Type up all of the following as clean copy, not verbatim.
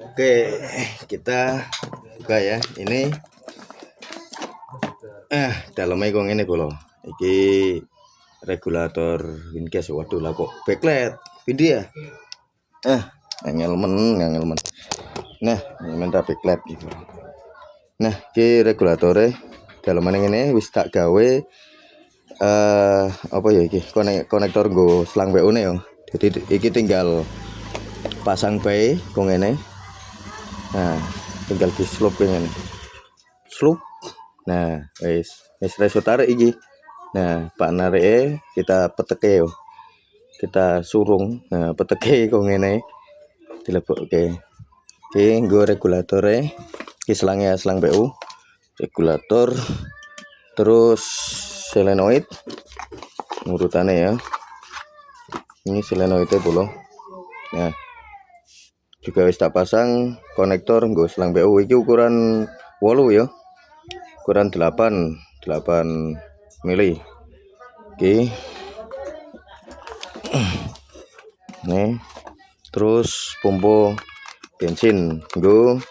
Oke, kita buka ya. Ini dalamnya kok ngene bolo. Iki regulator windcast. Waduh lah kok backlight. Pindi ya? Angel men. Nah, minta backlight gitu. Nah, iki regulatornya dalamnya ngene wis tak gawe apa ya iki konektor nggo selang BU ne yo. Jadi iki tinggal pasang bae kok ngene. Nah, tinggal di slope ngene. Slope. Nah, wis reso tarik iki. Nah, pak narike kita peteke yo. Kita surung. Nah, peteke kok ngene. Dilebokke. Iki nggo regulatore. Iki selangnya selang BU. Regulator terus solenoid urutannya ya. Ini solenoidnya bolo. Nah, juga wis tak pasang konektor nggo selang BU. Iki ukuran 8 ya. Ukuran 8 mili. Oke. Nih. Terus pompa bensin nggo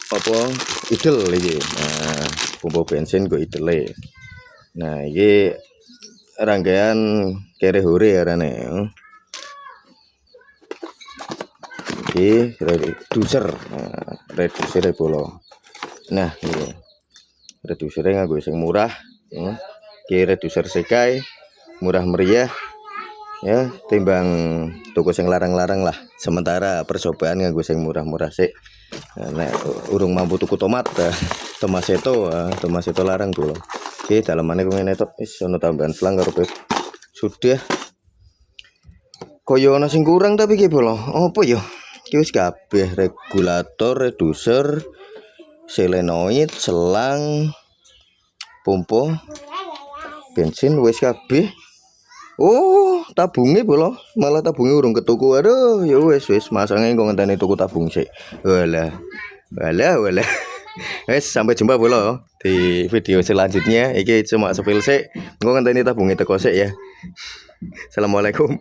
apa idel iki. Nah, pompa bensin nggo idele. Nah, iki rangkaian kere hore arane. Iki reducer. Nah, reducer bolo. Nah, iki. Reducernya nganggo sing murah. Iki reducer Sekai, murah meriah. Ya, timbang toko sing larang-larang lah. Sementara percobaan nganggo sing murah-murah sik. Nah, urung mampu tuku tomat, tomaseto larang bolo. Oke, dalamane kok ngene tok. Wis ono tambahan selang karo sudah. Koyo ana sing kurang tapi ki bolo. Apa ya? Iki wis kabeh regulator, reducer, solenoid, selang, pompa bensin wis kabeh. Oh, tabunge bolo. Malah tabunge urung ketuku. Aduh, ya wis masange kok ngenteni tuku tabung sik. Walah. Wes, sampai jumpa bolo di video selanjutnya. Iki cuma sepil sik. Engko ngenteni tabunge teko sik ya. Assalamualaikum.